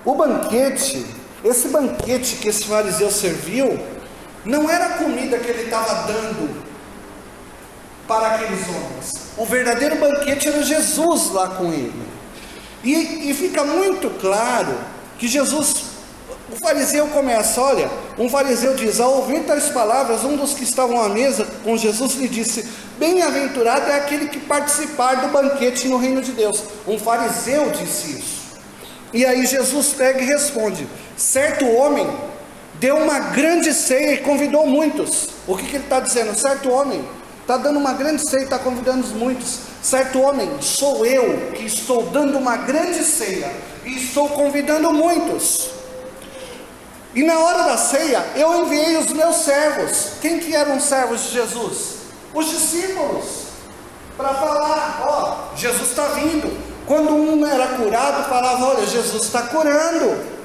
o banquete, esse banquete que esse fariseu serviu, não era a comida que ele estava dando para aqueles homens. O verdadeiro banquete era Jesus lá com ele. E fica muito claro que Jesus, o fariseu começa, olha, um fariseu diz, ao ouvir tais palavras, um dos que estavam à mesa com Jesus lhe disse, bem-aventurado é aquele que participar do banquete no reino de Deus. Um fariseu disse isso. E aí Jesus pega e responde, certo homem deu uma grande ceia e convidou muitos. O que ele está dizendo? Certo homem está dando uma grande ceia e está convidando muitos. Certo homem, sou eu que estou dando uma grande ceia e estou convidando muitos. E na hora da ceia, eu enviei os meus servos. Quem que eram os servos de Jesus? Os discípulos. Para falar, ó, Jesus está vindo. Quando um era curado, falava, olha, Jesus está curando.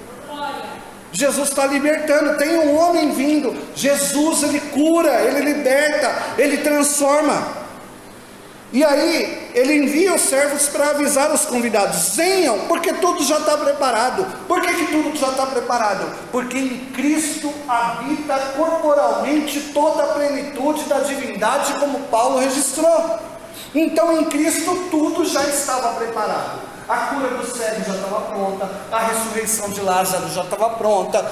Jesus está libertando, tem um homem vindo. Jesus, ele cura, ele liberta, ele transforma. E aí, ele envia os servos para avisar os convidados, venham, porque tudo já está preparado. Por que tudo já está preparado? Porque em Cristo habita corporalmente toda a plenitude da divindade, como Paulo registrou. Então em Cristo tudo já estava preparado. A cura do cego já estava pronta, a ressurreição de Lázaro já estava pronta,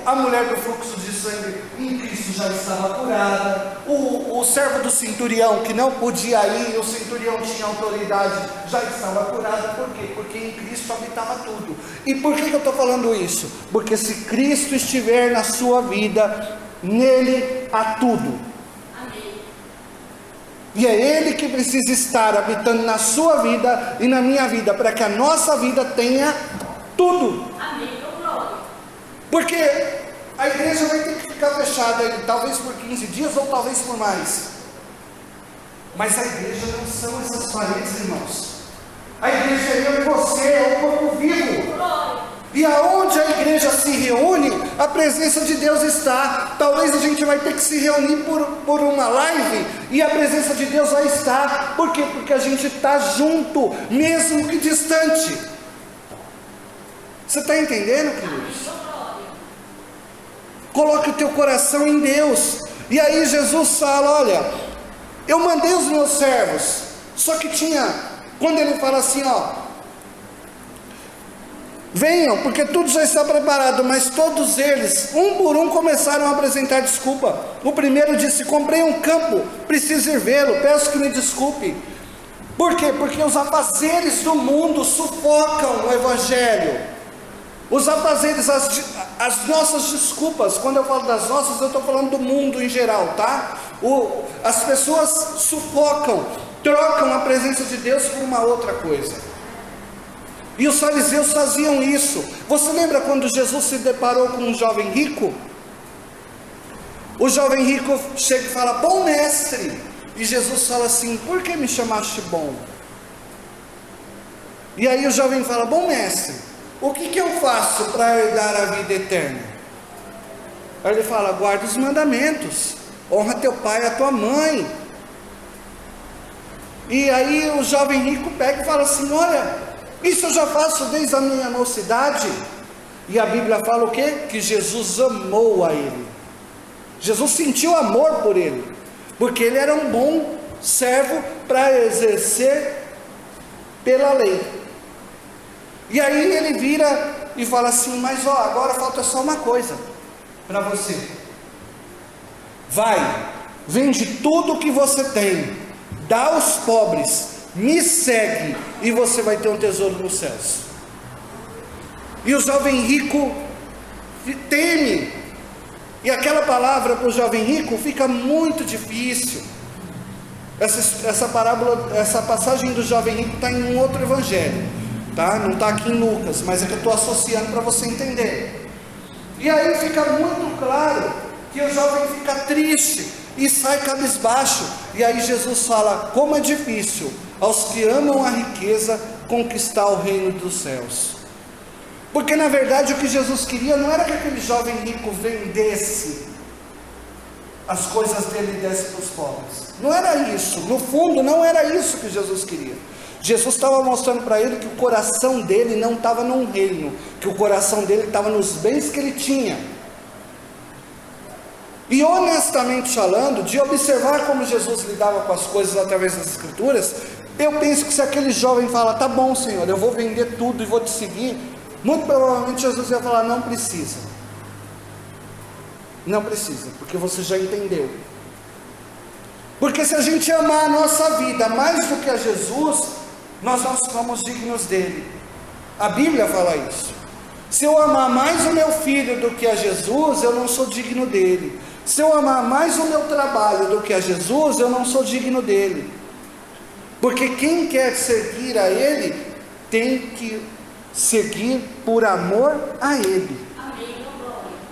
a mulher do fluxo de sangue em Cristo já estava curada, o servo do centurião que não podia ir, o centurião tinha autoridade, já estava curado. Por quê? Porque em Cristo habitava tudo. E por que eu estou falando isso? Porque se Cristo estiver na sua vida, nele há tudo. E é Ele que precisa estar habitando na sua vida e na minha vida, para que a nossa vida tenha tudo. Amém. Porque a igreja vai ter que ficar fechada aí, talvez por 15 dias ou talvez por mais. Mas a igreja não são essas paredes, irmãos. A igreja é eu e você, é o corpo vivo. E aonde a igreja se reúne, a presença de Deus está. Talvez a gente vai ter que se reunir por uma live, e a presença de Deus vai estar. Por quê? Porque a gente está junto, mesmo que distante. Você está entendendo, queridos? Coloque o teu coração em Deus. E aí Jesus fala, olha, eu mandei os meus servos. Só que quando ele fala assim, ó, venham, porque tudo já está preparado. Mas todos eles, um por um, começaram a apresentar desculpa. O primeiro disse, comprei um campo, preciso ir vê-lo, peço que me desculpe. Por quê? Porque os afazeres do mundo sufocam o Evangelho. Os afazeres, as nossas desculpas. Quando eu falo das nossas, eu estou falando do mundo em geral, tá? As pessoas sufocam, trocam a presença de Deus por uma outra coisa. E os fariseus faziam isso. Você lembra quando Jesus se deparou com um jovem rico? O jovem rico chega e fala, bom mestre. E Jesus fala assim, por que me chamaste bom? E aí o jovem fala, bom mestre, o que eu faço para herdar a vida eterna? Aí ele fala, guarda os mandamentos, honra teu pai e a tua mãe. E aí o jovem rico pega e fala assim, olha, isso eu já faço desde a minha mocidade. E a Bíblia fala o quê? Que Jesus amou a ele. Jesus sentiu amor por ele, porque ele era um bom servo para exercer pela lei. E aí ele vira e fala assim, mas ó, agora falta só uma coisa para você. Vai, vende tudo o que você tem, dá aos pobres, me segue, e você vai ter um tesouro nos céus. E o jovem rico teme. E aquela palavra para o jovem rico fica muito difícil. Essa parábola, essa passagem do jovem rico está em um outro evangelho, tá? Não está aqui em Lucas, mas é que eu estou associando para você entender. E aí fica muito claro que o jovem fica triste e sai cabisbaixo. E aí Jesus fala, como é difícil aos que amam a riqueza conquistar o reino dos céus. Porque na verdade o que Jesus queria não era que aquele jovem rico vendesse as coisas dele e desse para os pobres. Não era isso, no fundo não era isso que Jesus queria. Jesus estava mostrando para ele que o coração dele não estava num reino, que o coração dele estava nos bens que ele tinha. E honestamente falando, de observar como Jesus lidava com as coisas através das Escrituras, eu penso que se aquele jovem fala, tá bom Senhor, eu vou vender tudo e vou te seguir, muito provavelmente Jesus ia falar, não precisa. Não precisa, porque você já entendeu. Porque se a gente amar a nossa vida mais do que a Jesus, nós não somos dignos dele. A Bíblia fala isso. Se eu amar mais o meu filho do que a Jesus, eu não sou digno dele. Se eu amar mais o meu trabalho do que a Jesus, eu não sou digno dele. Porque quem quer seguir a ele, tem que seguir por amor a ele.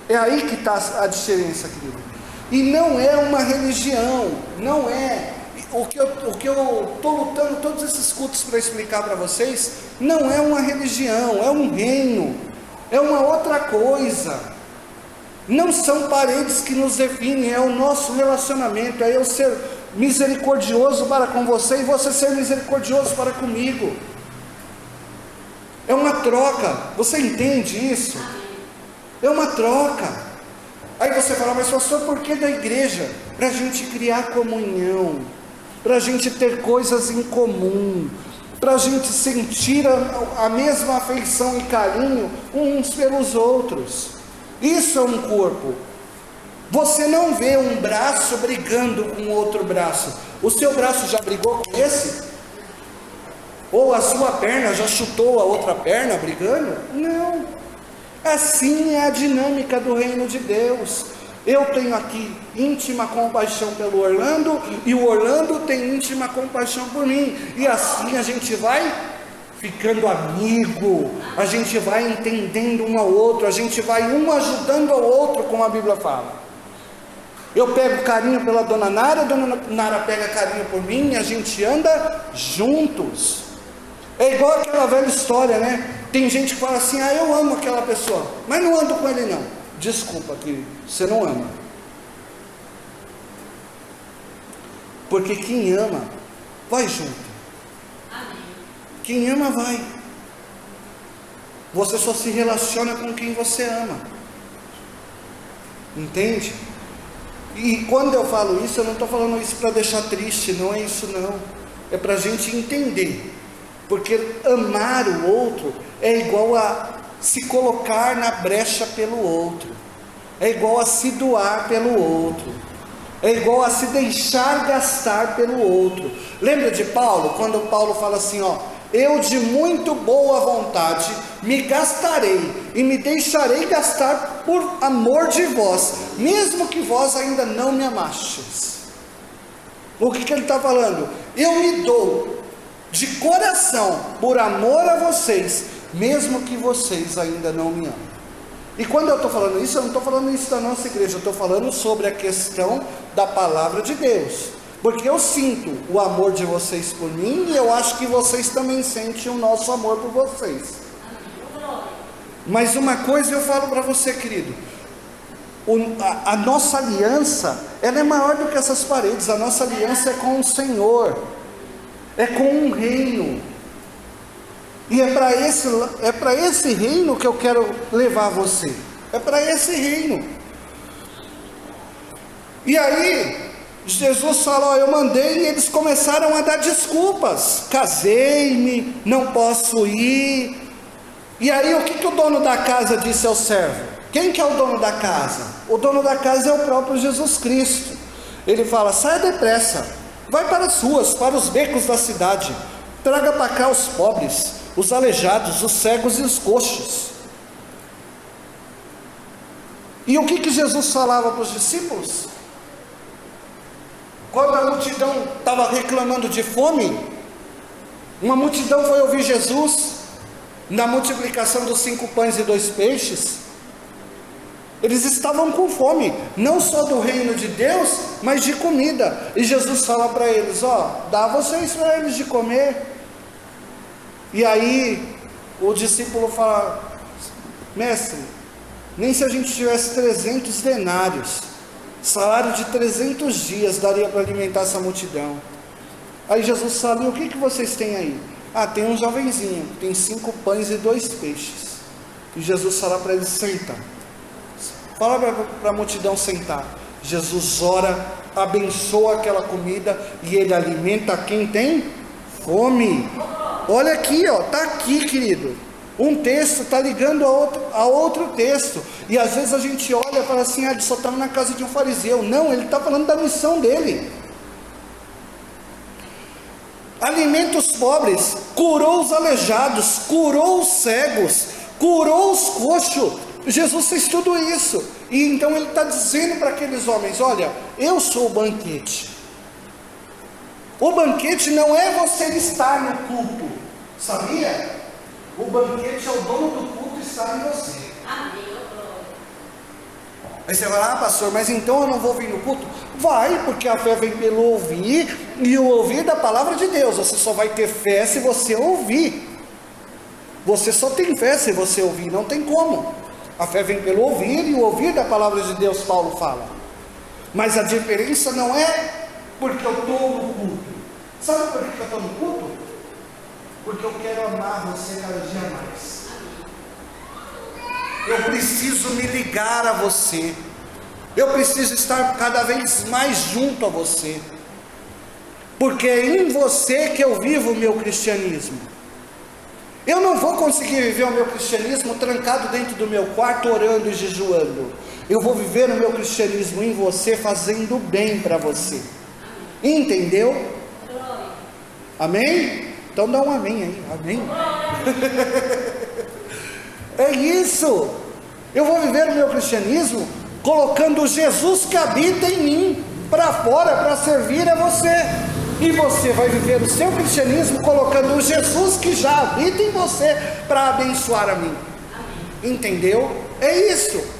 É aí que está a diferença, querido. E não é uma religião, não é. O que eu estou lutando todos esses cultos para explicar para vocês, não é uma religião, é um reino, é uma outra coisa. Não são paredes que nos definem, é o nosso relacionamento, é eu ser misericordioso para com você e você ser misericordioso para comigo. É uma troca, você entende isso? É uma troca. Aí você fala, mas pastor, por que da igreja? Para a gente criar comunhão, para a gente ter coisas em comum, para a gente sentir a mesma afeição e carinho uns pelos outros. Isso é um corpo. Você não vê um braço brigando com outro braço. O seu braço já brigou com esse? Ou a sua perna já chutou a outra perna brigando? Não. Assim é a dinâmica do reino de Deus. Eu tenho aqui íntima compaixão pelo Orlando, e o Orlando tem íntima compaixão por mim, e assim a gente vai ficando amigo, a gente vai entendendo um ao outro, a gente vai um ajudando ao outro, como a Bíblia fala. Eu pego carinho pela dona Nara, a dona Nara pega carinho por mim, e a gente anda juntos. É igual aquela velha história, né? Tem gente que fala assim, eu amo aquela pessoa, mas não ando com ele não. Desculpa, querido, você não ama. Porque quem ama, vai junto. Amém. Quem ama, vai. Você só se relaciona com quem você ama. Entende? E quando eu falo isso, eu não estou falando isso para deixar triste, não é isso não. É para a gente entender. Porque amar o outro é igual a se colocar na brecha pelo outro, é igual a se doar pelo outro, é igual a se deixar gastar pelo outro. Lembra de Paulo, quando Paulo fala assim, eu de muito boa vontade me gastarei e me deixarei gastar por amor de vós, mesmo que vós ainda não me amastes. O que ele está falando? Eu me dou de coração, por amor a vocês, mesmo que vocês ainda não me amem. E quando eu estou falando isso, eu não estou falando isso da nossa igreja, eu estou falando sobre a questão da palavra de Deus, porque eu sinto o amor de vocês por mim, e eu acho que vocês também sentem o nosso amor por vocês. Mas uma coisa eu falo para você, querido, a nossa aliança, ela é maior do que essas paredes. A nossa aliança é com o Senhor, é com um reino, e é para esse reino que eu quero levar você, é para esse reino. E aí Jesus falou, eu mandei, e eles começaram a dar desculpas, casei-me, não posso ir. E aí o que o dono da casa disse ao servo? Quem que é o dono da casa? O dono da casa é o próprio Jesus Cristo. Ele fala, saia depressa, vai para as ruas, para os becos da cidade, traga para cá os pobres, os aleijados, os cegos e os coxos. E o que Jesus falava para os discípulos? Quando a multidão estava reclamando de fome, uma multidão foi ouvir Jesus, na multiplicação dos 5 pães e 2 peixes, eles estavam com fome, não só do reino de Deus, mas de comida, e Jesus fala para eles, dá vocês para eles de comer. E aí, o discípulo fala, mestre, nem se a gente tivesse 300 denários, salário de 300 dias, daria para alimentar essa multidão. Aí Jesus fala, e o que vocês têm aí? Tem um jovenzinho, tem 5 pães e 2 peixes. E Jesus fala para ele sentar. Fala para a multidão sentar. Jesus ora, abençoa aquela comida e ele alimenta quem tem fome. Olha aqui, ó, tá aqui, querido. Um texto está ligando a outro texto. E às vezes a gente olha e fala assim, ele só estava na casa de um fariseu. Não, ele está falando da missão dele. Alimenta os pobres, curou os aleijados, curou os cegos, curou os coxos. Jesus fez tudo isso. E então ele está dizendo para aqueles homens, olha, eu sou o banquete. O banquete não é você estar no culto, sabia? O banquete é o dono do culto estar em você. Amém. Aí você vai, pastor, mas então eu não vou vir no culto? Vai, porque a fé vem pelo ouvir, e o ouvir da palavra de Deus. Você só vai ter fé se você ouvir. Você só tem fé se você ouvir, não tem como. A fé vem pelo ouvir, e o ouvir da palavra de Deus, Paulo fala. Mas a diferença não é porque eu estou no culto. Sabe por que eu estou no culto? Porque eu quero amar você cada dia mais. Eu preciso me ligar a você. Eu preciso estar cada vez mais junto a você. Porque é em você que eu vivo o meu cristianismo. Eu não vou conseguir viver o meu cristianismo trancado dentro do meu quarto, orando e jejuando. Eu vou viver o meu cristianismo em você, fazendo bem para você. Entendeu? Amém? Então dá um amém aí. Amém? É isso. Eu vou viver o meu cristianismo colocando Jesus que habita em mim para fora, para servir a você. E você vai viver o seu cristianismo colocando o Jesus que já habita em você para abençoar a mim. Entendeu? É isso.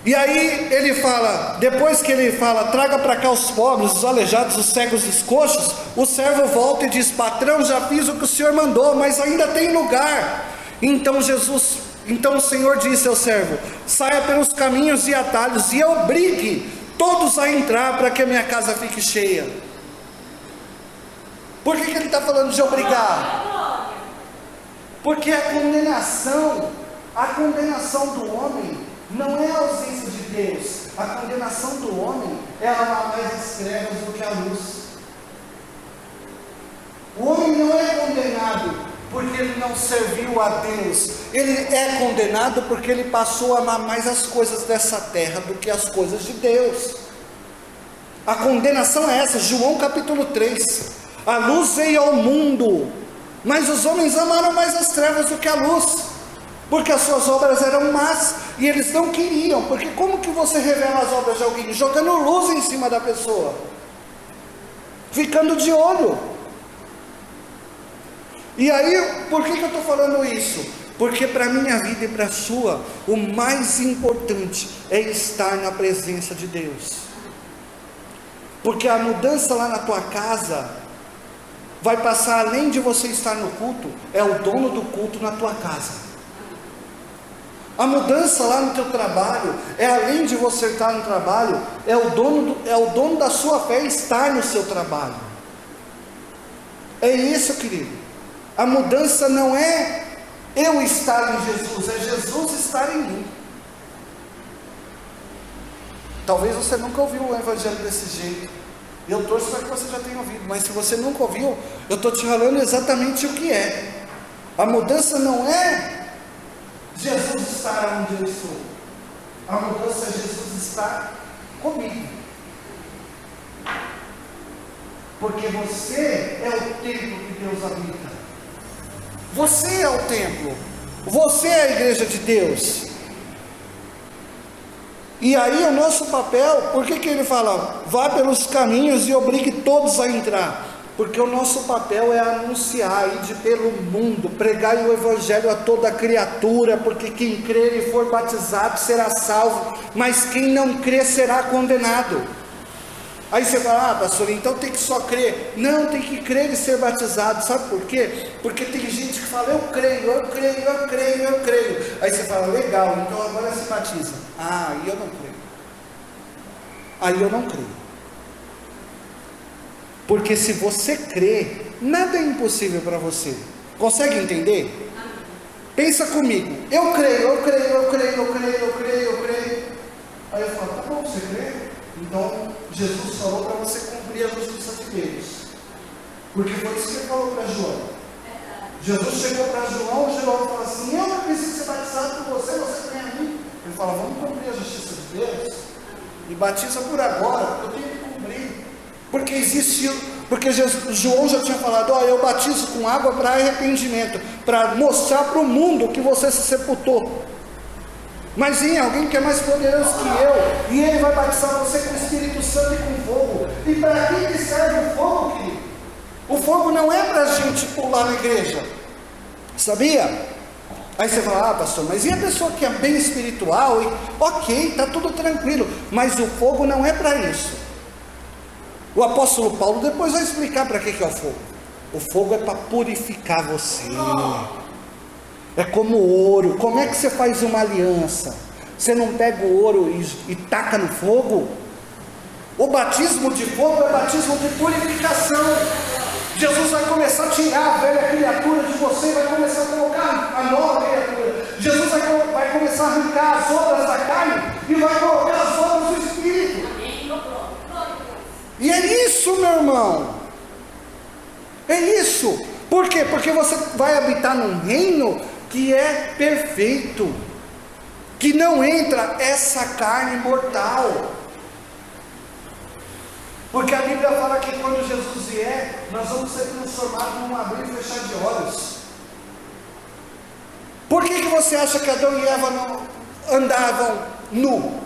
E aí ele fala, depois que ele fala, traga para cá os pobres, os aleijados, os cegos e os coxos, o servo volta e diz, patrão, já fiz o que o senhor mandou, mas ainda tem lugar. Então o Senhor disse ao servo, saia pelos caminhos e atalhos e obrigue todos a entrar para que a minha casa fique cheia. Por que ele está falando de obrigar? Porque a condenação do homem não é a ausência de Deus. A condenação do homem é amar mais as trevas do que a luz. O homem não é condenado porque ele não serviu a Deus. Ele é condenado porque ele passou a amar mais as coisas dessa terra do que as coisas de Deus. A condenação é essa. João capítulo 3. A luz veio ao mundo, mas os homens amaram mais as trevas do que a luz, porque as suas obras eram más, e eles não queriam. Porque como que você revela as obras de alguém? Jogando luz em cima da pessoa, ficando de olho. E aí, por que eu estou falando isso? Porque para a minha vida e para a sua, o mais importante é estar na presença de Deus. Porque a mudança lá na tua casa vai passar além de você estar no culto, é o dono do culto na tua casa. A mudança lá no teu trabalho, é além de você estar no trabalho, é o dono da sua fé estar no seu trabalho. É isso, querido. A mudança não é eu estar em Jesus, é Jesus estar em mim. Talvez você nunca ouviu o evangelho desse jeito. Eu torço para que você já tenha ouvido, mas se você nunca ouviu, eu estou te falando exatamente o que é. A mudança não é Jesus estar onde eu estou. A mudança é Jesus estar comigo. Porque você é o templo que Deus habita. Você é o templo. Você é a igreja de Deus. E aí o nosso papel, por que ele fala, vá pelos caminhos e obrigue todos a entrar? Porque o nosso papel é anunciar, ir pelo mundo, pregar o evangelho a toda criatura, porque quem crer e for batizado será salvo, mas quem não crer será condenado. Aí você fala, pastor, então tem que só crer. Não, tem que crer e ser batizado. Sabe por quê? Porque tem gente que fala, eu creio. Aí você fala, legal, então agora se batiza. Aí eu não creio. Porque se você crê, nada é impossível para você. Consegue entender? Pensa comigo, eu creio. Aí eu falo, tá bom, você crê? Então Jesus falou para você cumprir a justiça de Deus. Porque foi isso que ele falou para João. Jesus chegou para João falou assim, eu não preciso ser batizado por você, você crê em mim? Ele fala, vamos cumprir a justiça de Deus? E batiza por agora, eu tenho que cumprir. Porque João já tinha falado, eu batizo com água para arrependimento, para mostrar para o mundo que você se sepultou. Mas vem alguém que é mais poderoso que eu, e ele vai batizar você com o Espírito Santo e com fogo. E para que serve o fogo, querido? O fogo não é para a gente pular na igreja, sabia? Aí você fala, pastor, mas e a pessoa que é bem espiritual? Ok, está tudo tranquilo, mas o fogo não é para isso. O apóstolo Paulo depois vai explicar para que é o fogo. O fogo é para purificar você. É como ouro. Como é que você faz uma aliança? Você não pega o ouro e taca no fogo? O batismo de fogo é batismo de purificação. Jesus vai começar a tirar a velha criatura de você, vai começar a colocar a nova criatura. Jesus vai começar a arrancar as obras da carne e vai colocar as obras do Espírito. E é isso, meu irmão. É isso. Por quê? Porque você vai habitar num reino que é perfeito, que não entra essa carne mortal. Porque a Bíblia fala que quando Jesus vier, nós vamos ser transformados num abrir e fechar de olhos. Por que você acha que Adão e Eva não andavam nu?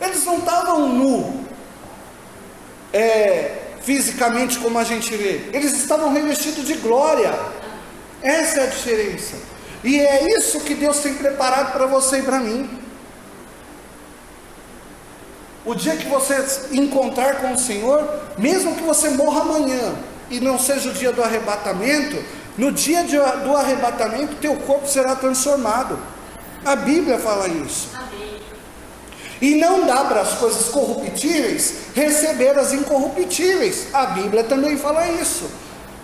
Eles não estavam nu, fisicamente como a gente vê. Eles estavam revestidos de glória. Essa é a diferença. E é isso que Deus tem preparado para você e para mim. O dia que você encontrar com o Senhor, mesmo que você morra amanhã e não seja o dia do arrebatamento, no dia do arrebatamento teu corpo será transformado. A Bíblia fala isso. Amém. E não dá para as coisas corruptíveis receber as incorruptíveis. A Bíblia também fala isso.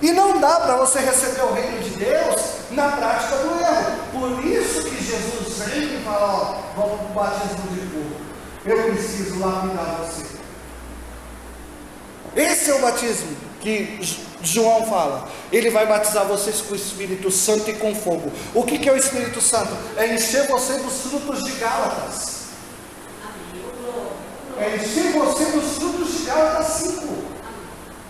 E não dá para você receber o reino de Deus na prática do erro. Por isso que Jesus vem e fala, vamos para o batismo de fogo. Eu preciso lapidar você. Esse é o batismo que João fala. Ele vai batizar vocês com o Espírito Santo e com fogo. O que é o Espírito Santo? É encher você dos frutos de Gálatas. É encher você dos frutos de Gálatas 5.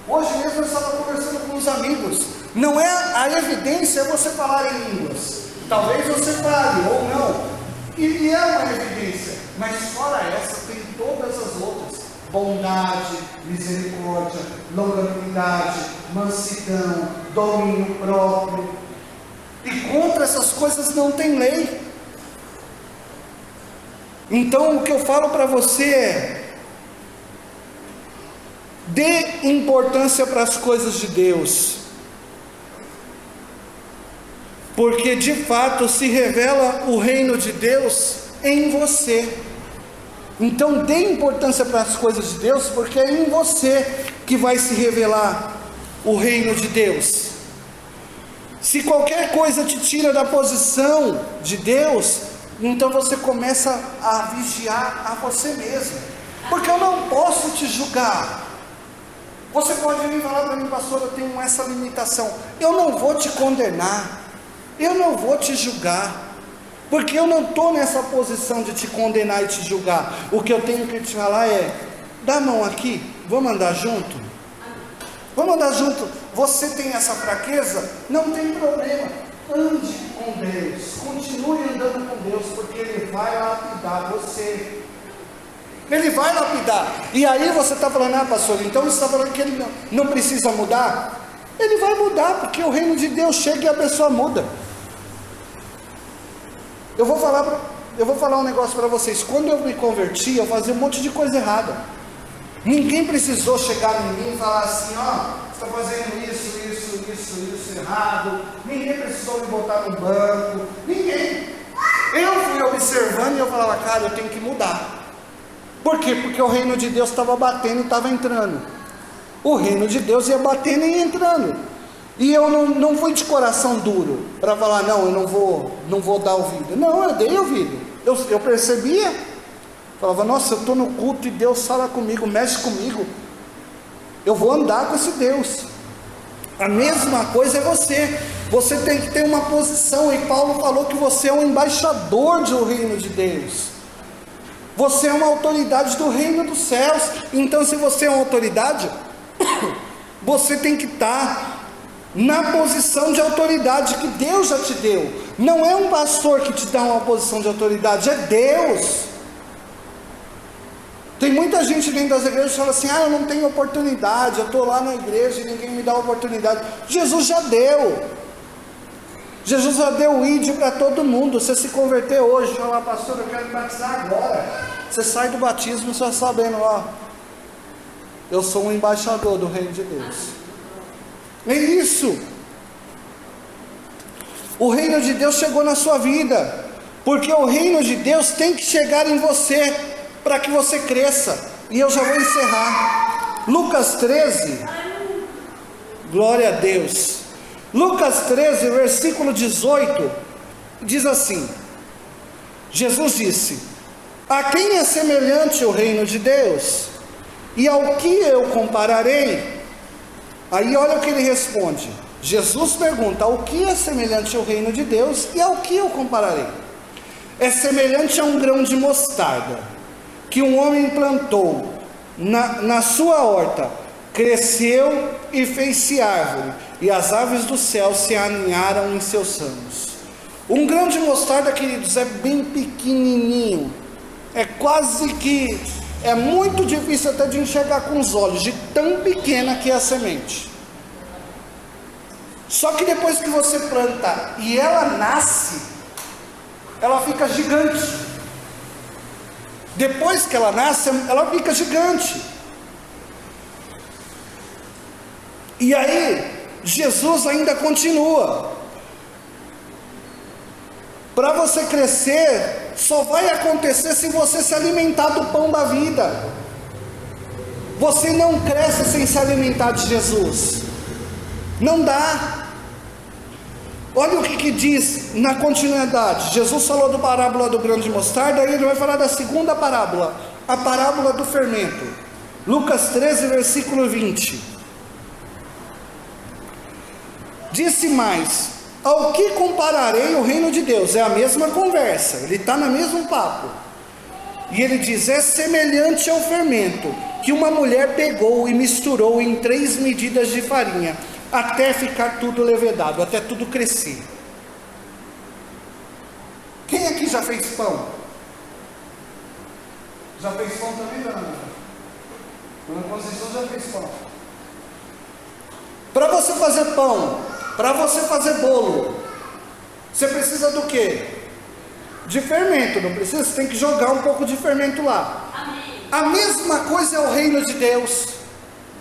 Hoje mesmo eu estava conversando com uns amigos. Não é a evidência é você falar em línguas. Talvez você fale ou não. E é uma evidência. Mas fora essa, tem todas as outras: bondade, misericórdia, longanimidade, mansidão, domínio próprio. E contra essas coisas não tem lei. Então o que eu falo para você é: dê importância para as coisas de Deus, porque de fato se revela o reino de Deus em você. Então dê importância para as coisas de Deus, porque é em você que vai se revelar o reino de Deus. Se qualquer coisa te tira da posição de Deus, então você começa a vigiar a você mesmo, porque eu não posso te julgar. Você pode vir falar para mim, pastor, eu tenho essa limitação. Eu não vou te condenar, eu não vou te julgar, porque eu não estou nessa posição de te condenar e te julgar. O que eu tenho que te falar é: dá a mão aqui, vamos andar junto? Vamos andar junto. Você tem essa fraqueza? Não tem problema, ande com Deus, continue andando com Deus, porque Ele vai lapidar você. Ele vai lapidar. E aí você está falando, pastor, então você está falando que ele não precisa mudar? Ele vai mudar, porque o reino de Deus chega e a pessoa muda. Eu vou falar um negócio para vocês. Quando eu me converti, eu fazia um monte de coisa errada. Ninguém precisou chegar em mim e falar assim: você está fazendo isso errado. Ninguém precisou me botar no banco. Ninguém. Eu fui observando e eu falava: cara, eu tenho que mudar. Por quê? Porque o reino de Deus estava batendo e estava entrando. o reino de Deus ia batendo e entrando. E eu não fui de coração duro para falar, não, eu não vou dar ouvido. Não, eu dei ouvido. Eu percebia, falava, nossa, eu estou no culto e Deus fala comigo, mexe comigo. Eu vou andar com esse Deus. A mesma coisa é você. Você tem que ter uma posição, e Paulo falou que você é um embaixador do reino de Deus. Você é uma autoridade do reino dos céus. Então, se você é uma autoridade, você tem que estar na posição de autoridade que Deus já te deu. Não é um pastor que te dá uma posição de autoridade, é Deus. Tem muita gente dentro das igrejas que fala assim, eu não tenho oportunidade, eu estou lá na igreja e ninguém me dá oportunidade. Jesus já deu. Jesus já deu o ID para todo mundo. Você se converter hoje, falar, pastor, eu quero me batizar agora. Você sai do batismo só sabendo, eu sou um embaixador do reino de Deus. É isso. O reino de Deus chegou na sua vida, porque o reino de Deus tem que chegar em você, para que você cresça. E eu já vou encerrar. Lucas 13, glória a Deus. Lucas 13, versículo 18, diz assim: Jesus disse: a quem é semelhante o reino de Deus? E ao que eu compararei? Aí olha o que ele responde. Jesus pergunta, ao que é semelhante o reino de Deus e ao que eu compararei? É semelhante a um grão de mostarda, que um homem plantou na sua horta, cresceu e fez-se árvore, e as aves do céu se aninharam em seus ramos. Um grão de mostarda, queridos, é bem pequenininho, é quase que, é muito difícil até de enxergar com os olhos, de tão pequena que é a semente. Só que depois que você planta e ela nasce, ela fica gigante. Depois que ela nasce, ela fica gigante. E aí, Jesus ainda continua. Para você crescer, só vai acontecer se você se alimentar do pão da vida. Você não cresce sem se alimentar de Jesus. Não dá. Olha o que diz na continuidade. Jesus falou da parábola do grão de mostarda, aí ele vai falar da segunda parábola, a parábola do fermento. Lucas 13, versículo 20. Disse mais: ao que compararei o reino de Deus? É a mesma conversa, ele está no mesmo papo. E ele diz: é semelhante ao fermento, que uma mulher pegou e misturou em 3 medidas de farinha, até ficar tudo levedado, até tudo crescer. Quem aqui já fez pão? Já fez pão também, Dona Conceição já fez pão. Para você fazer pão, para você fazer bolo, você precisa do quê? De fermento, não precisa? Você tem que jogar um pouco de fermento lá. Amém. A mesma coisa é o reino de Deus.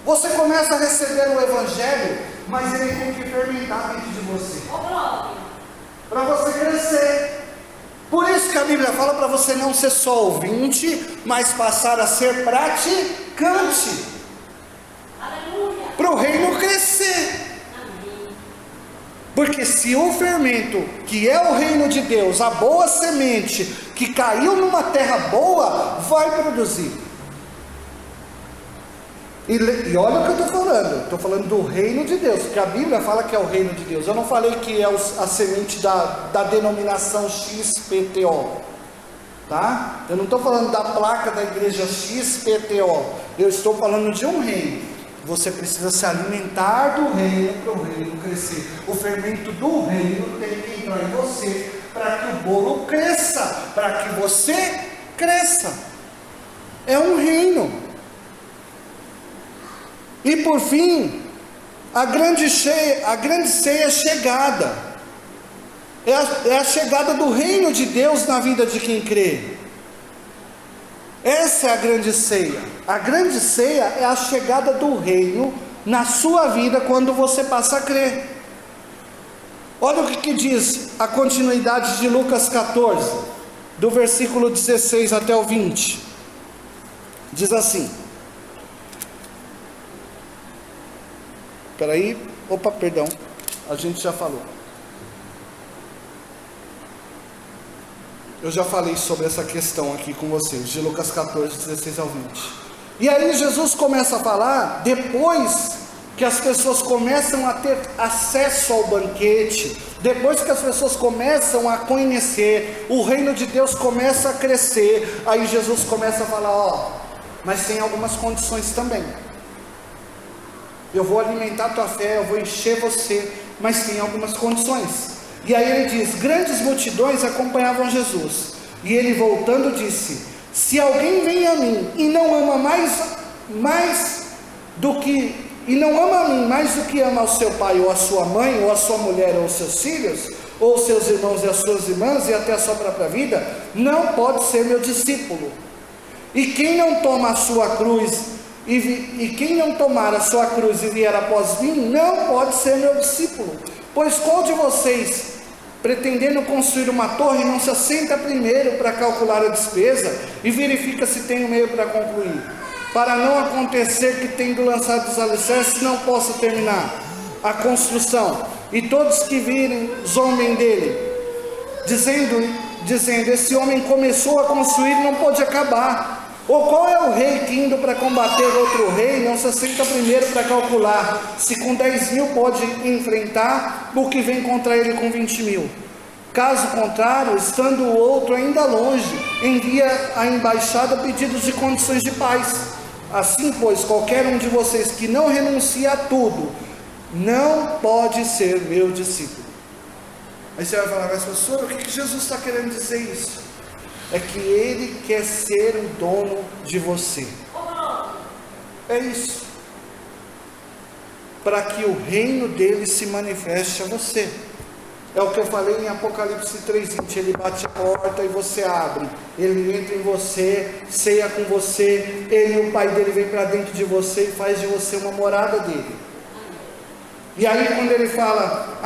Você começa a receber o evangelho, mas ele tem que fermentar dentro de você, para você crescer. Por isso que a Bíblia fala para você não ser só ouvinte, mas passar a ser praticante, para o reino crescer. Porque se o fermento, que é o reino de Deus, a boa semente, que caiu numa terra boa, vai produzir. E olha o que eu estou falando do reino de Deus, porque a Bíblia fala que é o reino de Deus. Eu não falei que é a semente da denominação XPTO, tá? Eu não estou falando da placa da igreja XPTO, eu estou falando de um reino. Você precisa se alimentar do reino para o reino crescer. O fermento do reino tem que entrar em você para que o bolo cresça, para que você cresça. É um reino. E por fim, a grande ceia é chegada. É a chegada do reino de Deus na vida de quem crê. Essa é a grande ceia. A grande ceia é a chegada do reino na sua vida quando você passa a crer. Olha o que diz a continuidade de Lucas 14, do versículo 16 até o 20. Diz assim: Espera aí. Opa, perdão. A gente já falou. Eu já falei sobre essa questão aqui com vocês, de Lucas 14, 16 ao 20. E aí Jesus começa a falar, depois que as pessoas começam a ter acesso ao banquete, depois que as pessoas começam a conhecer, o reino de Deus começa a crescer, aí Jesus começa a falar, ó, mas tem algumas condições também. Eu vou alimentar a tua fé, eu vou encher você, mas tem algumas condições. E aí ele diz, grandes multidões acompanhavam Jesus, e ele voltando disse, se alguém vem a mim e não ama e não ama a mim mais do que ama ao seu pai, ou a sua mãe, ou a sua mulher, ou os seus filhos, ou os seus irmãos e as suas irmãs, e até a sua própria vida, não pode ser meu discípulo. E quem não toma a sua cruz, e quem não tomar a sua cruz e vier após mim, não pode ser meu discípulo. Pois qual de vocês, pretendendo construir uma torre, não se assenta primeiro para calcular a despesa e verifica se tem um meio para concluir, para não acontecer que, tendo lançado os alicerces, não possa terminar a construção, e todos que virem zombem dele, dizendo, esse homem começou a construir e não pôde acabar. Ou qual é o rei que, indo para combater outro rei, não se assenta primeiro para calcular se com 10.000 pode enfrentar o que vem contra ele com 20.000? Caso contrário, estando o outro ainda longe, envia à embaixada pedidos de condições de paz. Assim, pois, qualquer um de vocês que não renuncia a tudo, não pode ser meu discípulo. Aí você vai falar, mas pastor, o que Jesus está querendo dizer isso? É que ele quer ser o dono de você. É isso. Para que o reino dele se manifeste a você. É o que eu falei em Apocalipse 3:20. Ele bate a porta e você abre. Ele entra em você, ceia com você. Ele e o pai dele vem para dentro de você e faz de você uma morada dele. E aí quando ele fala,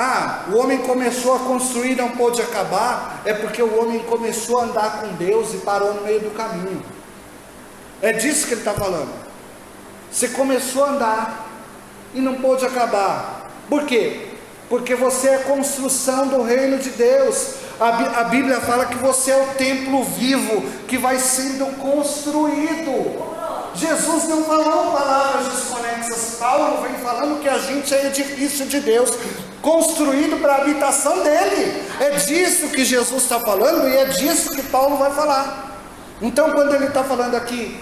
o homem começou a construir e não pôde acabar, é porque o homem começou a andar com Deus e parou no meio do caminho. É disso que ele está falando. Você começou a andar e não pôde acabar. Por quê? Porque você é a construção do reino de Deus. A Bíblia fala que você é o templo vivo que vai sendo construído. Jesus não falou palavras desconexas. Paulo vem falando que a gente é edifício de Deus, construído para a habitação dele. É disso que Jesus está falando e é disso que Paulo vai falar. Então quando ele está falando aqui,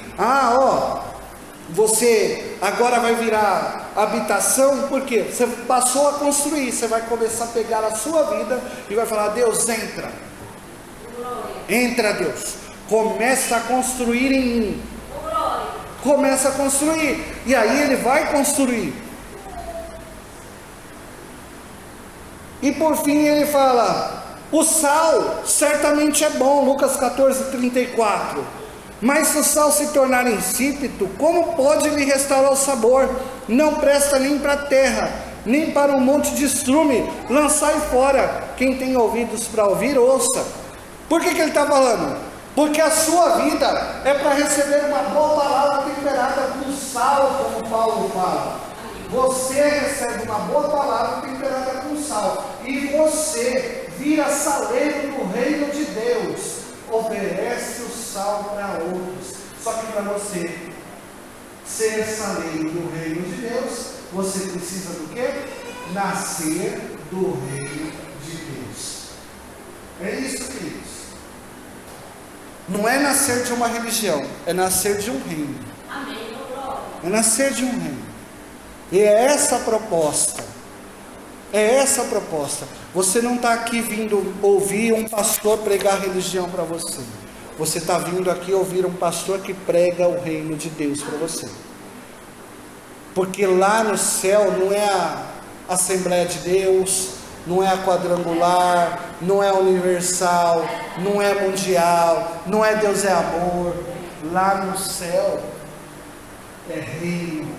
você agora vai virar habitação, por quê? Você passou a construir, você vai começar a pegar a sua vida e vai falar, Deus, entra. Entra, Deus. Começa a construir em mim. Começa a construir, e aí ele vai construir. E por fim ele fala, o sal certamente é bom, Lucas 14:34, mas se o sal se tornar insípido, como pode lhe restaurar o sabor? Não presta nem para a terra, nem para um monte de estrume, lançai fora. Quem tem ouvidos para ouvir, ouça. Por que ele está falando? Porque a sua vida é para receber uma boa palavra temperada com sal, como Paulo fala. Você recebe uma boa palavra temperada com sal, e você vira saleiro do reino de Deus, oferece o sal para outros. Só que para você ser saleiro do reino de Deus, você precisa do quê? Nascer do reino de Deus. É isso, queridos. Não é nascer de uma religião, é nascer de um reino. Amém. É nascer de um reino. E é essa a proposta. É essa a proposta. Você não está aqui vindo ouvir um pastor pregar religião para você. Você está vindo aqui ouvir um pastor que prega o reino de Deus para você. Porque lá no céu não é a Assembleia de Deus, não é a quadrangular, não é universal, não é mundial, não é Deus é amor. Lá no céu é reino,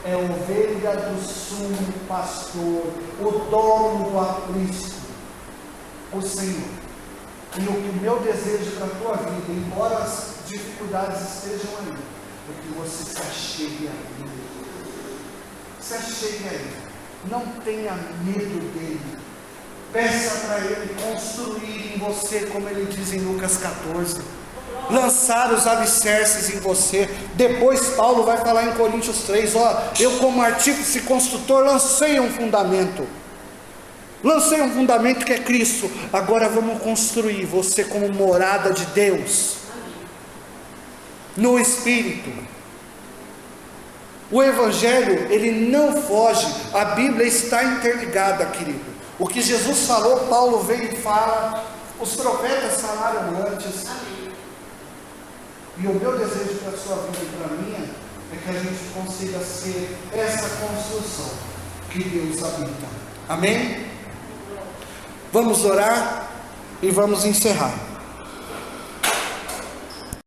é ovelha do sumo pastor, o dono do aprisco, o Senhor. E o que o meu desejo para a tua vida, embora as dificuldades estejam aí, é que você se achegue a Ele. se achegue a Ele, não tenha medo dele, peça para Ele construir em você, como Ele diz em Lucas 14, lançar os alicerces em você. Depois Paulo vai falar em Coríntios 3, eu como artífice construtor lancei um fundamento que é Cristo, agora vamos construir você como morada de Deus, no Espírito. O Evangelho, ele não foge, a Bíblia está interligada, querido. O que Jesus falou, Paulo veio e fala, os profetas falaram antes. E o meu desejo para a sua vida e para a minha, é que a gente consiga ser essa construção que Deus habita. Amém? Vamos orar e vamos encerrar.